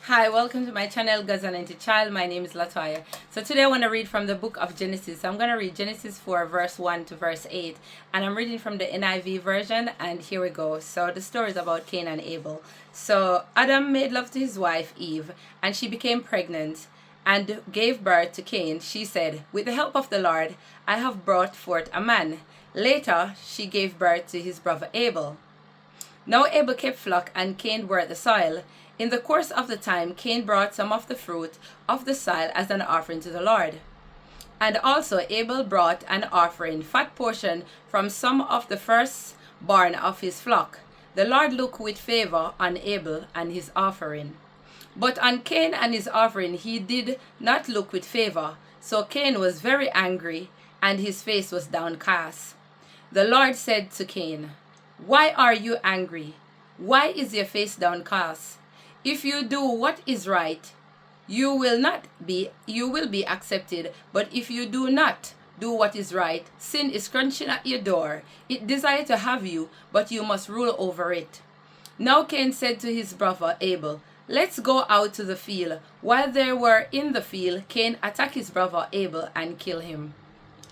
Hi, welcome to my channel, God's Anointed Child. My name is Latoya. So today I want to read from the book of Genesis. So I'm going to read Genesis 4 verse 1 to verse 8. And I'm reading from the NIV version. And here we go. So the story is about Cain and Abel. So Adam made love to his wife Eve, and she became pregnant and gave birth to Cain. She said, "With the help of the Lord, I have brought forth a man." Later, she gave birth to his brother Abel. Now Abel kept flock, and Cain worked the soil. In the course of the time, Cain brought some of the fruit of the soil as an offering to the Lord. And also Abel brought an offering, fat portion from some of the firstborn of his flock. The Lord looked with favor on Abel and his offering. But on Cain and his offering he did not look with favor. So Cain was very angry, and his face was downcast. The Lord said to Cain, "Why are you angry? Why is your face downcast? If you do what is right, you will be accepted. But if you do not do what is right, sin is crunching at your door. It desires to have you, but you must rule over it." Now Cain said to his brother Abel, "Let's go out to the field." While they were in the field, Cain attacked his brother Abel and killed him.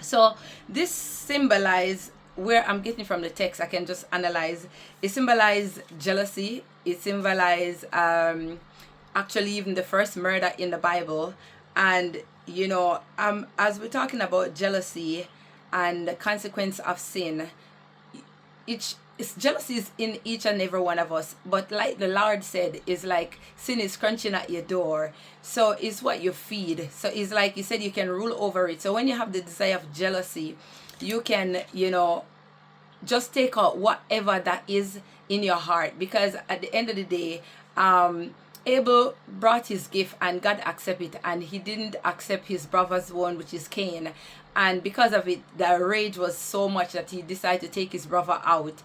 So this symbolizes, where I'm getting from the text, I can just analyze. It symbolizes jealousy. It symbolizes actually even the first murder in the Bible. And as we're talking about jealousy and the consequence of sin, it's jealousy is in each and every one of us. But like the Lord said, is like sin is crunching at your door. So it's what you feed. So it's like you said, you can rule over it. So when you have the desire of jealousy, you can, just take out whatever that is in your heart. Because at the end of the day, Abel brought his gift and God accepted it, and he didn't accept his brother's one, which is Cain. And because of it, the rage was so much that he decided to take his brother out.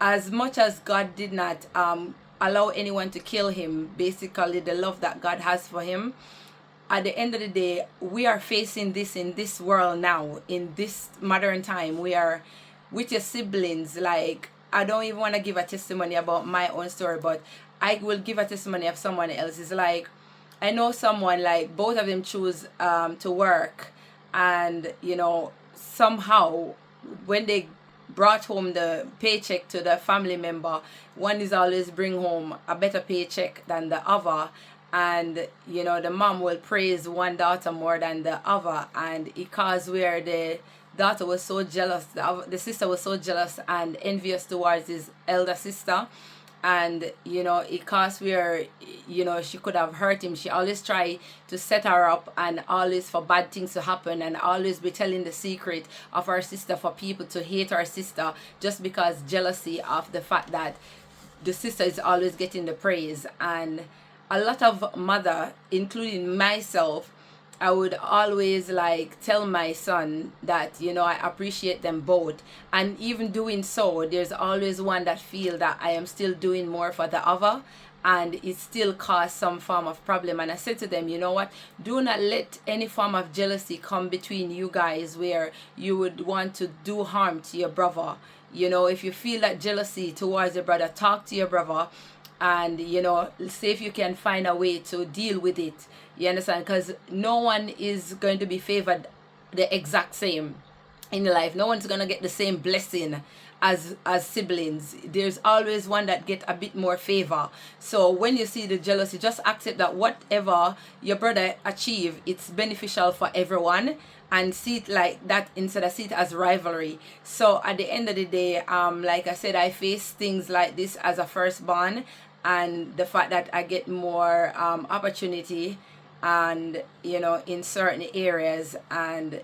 As much as God did not allow anyone to kill him, basically the love that God has for him, at the end of the day, we are facing this in this world now, in this modern time. We are with your siblings. Like, I don't even want to give a testimony about my own story, but I will give a testimony of someone else. It's like, I know someone, like, both of them choose to work, and somehow when they brought home the paycheck to the family member, one is always bring home a better paycheck than the other. And the mom will praise one daughter more than the other, and because where the daughter was so jealous, the sister was so jealous and envious towards his elder sister. And because where she could have hurt him, she always try to set her up, and always for bad things to happen, and always be telling the secret of her sister for people to hate her sister, just because jealousy of the fact that the sister is always getting the praise. And a lot of mother, including myself, I would always tell my son that I appreciate them both, and even doing so, there's always one that feel that I am still doing more for the other, and it still cause some form of problem. And I said to them, you know what, do not let any form of jealousy come between you guys where you would want to do harm to your brother. If you feel that jealousy towards your brother, talk to your brother, and see if you can find a way to deal with it. You understand? Because no one is going to be favored the exact same in life. No one's going to get the same blessing as siblings. There's always one that get a bit more favor. So when you see the jealousy, just accept that whatever your brother achieve, it's beneficial for everyone, and see it like that instead of see it as rivalry. So at the end of the day, like I said, I face things like this as a firstborn, and the fact that I get more opportunity, and in certain areas, and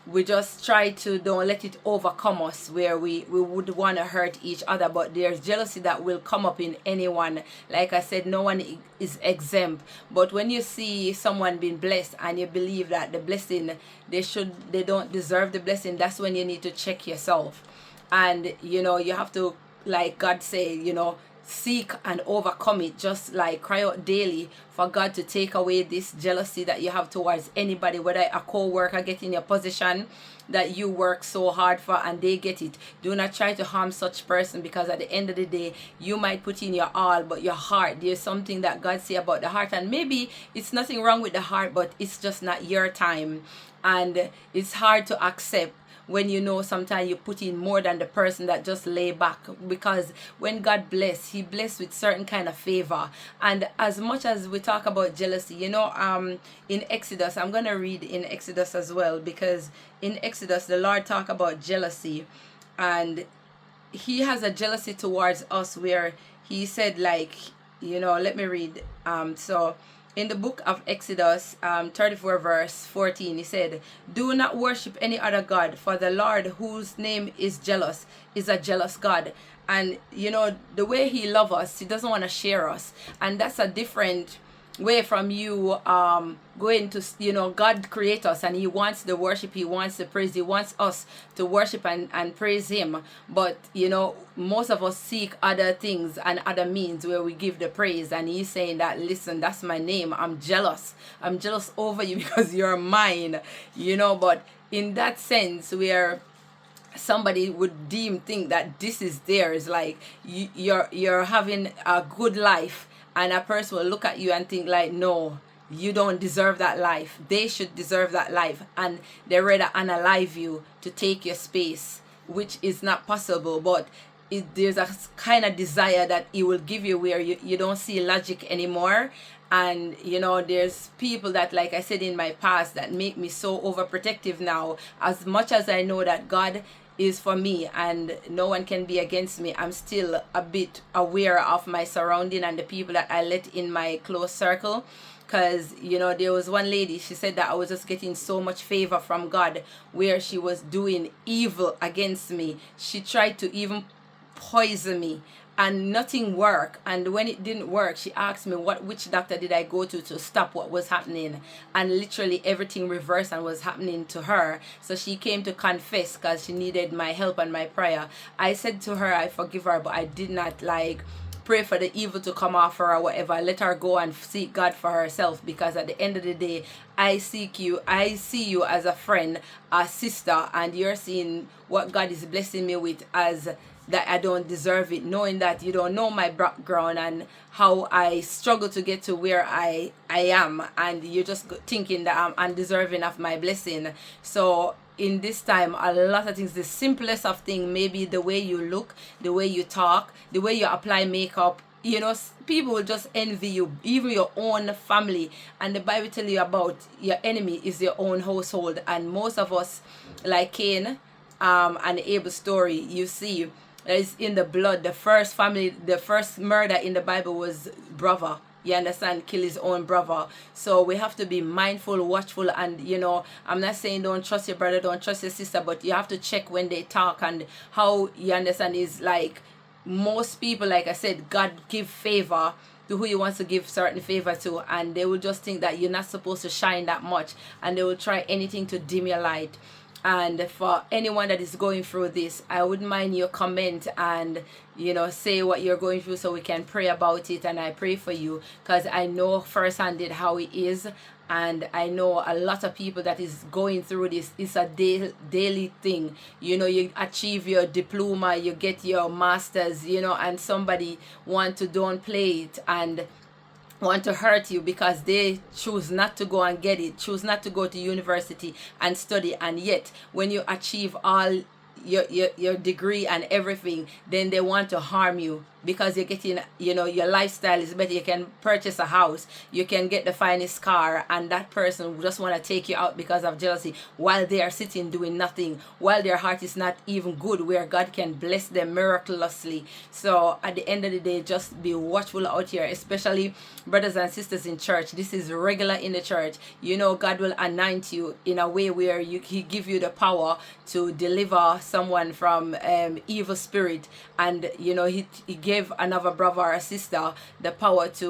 we just try to don't let it overcome us where we would want to hurt each other. But there's jealousy that will come up in anyone. Like I said, no one is exempt. But when you see someone being blessed and you believe that the blessing, they don't deserve the blessing, that's when you need to check yourself. And you have to, like God say, seek and overcome it. Just like cry out daily for God to take away this jealousy that you have towards anybody, whether a co-worker get in your position that you work so hard for and they get it. Do not try to harm such person, because at the end of the day, you might put in your all, but your heart, there's something that God say about the heart, and maybe it's nothing wrong with the heart, but it's just not your time, and it's hard to accept when you know sometimes you put in more than the person that just lay back. Because when God bless, he bless with certain kind of favor. And as much as we talk about jealousy, you know, in Exodus, I'm gonna read in Exodus as well, because in Exodus the Lord talk about jealousy, and he has a jealousy towards us, where he said, like, you know, let me read. So in the book of Exodus 34 verse 14, he said, do not worship any other God, for the Lord, whose name is jealous, is a jealous God. And you know, the way he loves us, he doesn't want to share us, and that's a different way from you going to, you know, God create us and he wants the worship, he wants the praise, he wants us to worship and praise him. But you know, most of us seek other things and other means where we give the praise, and he's saying that, listen, that's my name, I'm jealous over you because you're mine, you know. But in that sense where somebody would think that this is theirs, like you're having a good life, and a person will look at you and think like, no, you don't deserve that life, they should deserve that life, and they rather unalive you to take your space, which is not possible. But there's a kind of desire that he will give you where you don't see logic anymore. And you know, there's people that, like I said in my past, that make me so overprotective now. As much as I know that God is for me and no one can be against me, I'm still a bit aware of my surrounding and the people that I let in my close circle. Because you know, there was one lady, she said that I was just getting so much favor from God, where she was doing evil against me. She tried to even poison me, and nothing worked. And when it didn't work, she asked me which doctor did I go to stop what was happening, and literally everything reversed and was happening to her. So she came to confess because she needed my help and my prayer. I said to her I forgive her, but I did not like pray for the evil to come off her or whatever. Let her go and seek God for herself, because at the end of the day, I see you as a friend, a sister, and you're seeing what God is blessing me with as that I don't deserve it, knowing that you don't know my background and how I struggle to get to where I am, and you're just thinking that I'm undeserving of my blessing. So in this time, a lot of things, the simplest of things, maybe the way you look, the way you talk, the way you apply makeup, you know, people will just envy you, even your own family. And the Bible tells you about your enemy is your own household. And most of us, like Cain and Abel story, you see is in the blood. The first murder in the Bible was brother, you understand, kill his own brother. So we have to be mindful, watchful, and you know, I'm not saying don't trust your brother, don't trust your sister, but you have to check when they talk. And how, you understand, is like, most people, like I said, God give favor to who he wants to give certain favor to, and they will just think that you're not supposed to shine that much, and they will try anything to dim your light. And for anyone that is going through this, I wouldn't mind your comment and, you know, say what you're going through so we can pray about it. And I pray for you, because I know firsthand how it is, and I know a lot of people that is going through this. It's a daily thing. You know, you achieve your diploma, you get your master's, you know, and somebody want to downplay it and want to hurt you because they choose not to go and get it, choose not to go to university and study. And yet when you achieve all your degree and everything, then they want to harm you because you're getting, you know, your lifestyle is better, you can purchase a house, you can get the finest car, and that person just want to take you out because of jealousy, while they are sitting doing nothing, while their heart is not even good, where God can bless them miraculously. So at the end of the day, just be watchful out here, especially brothers and sisters in church. This is regular in the church. You know, God will anoint you in a way where he give you the power to deliver someone from evil spirit, and you know, he give give another brother or sister the power to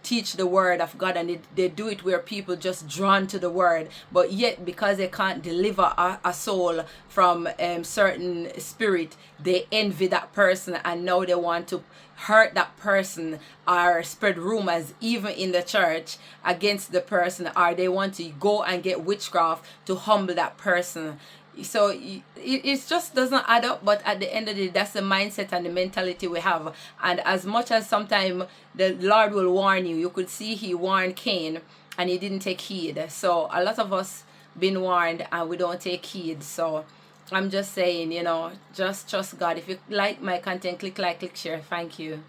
teach the word of God, and they do it where people just drawn to the word, but yet because they can't deliver a soul from certain spirit, they envy that person, and now they want to hurt that person or spread rumors even in the church against the person, or they want to go and get witchcraft to humble that person. So it just doesn't add up. But at the end of the day, that's the mindset and the mentality we have. And as much as sometimes the Lord will warn you, you could see he warned Cain and he didn't take heed. So a lot of us been warned and we don't take heed. So I'm just saying, just trust God. If you like my content, click like, click share. Thank you.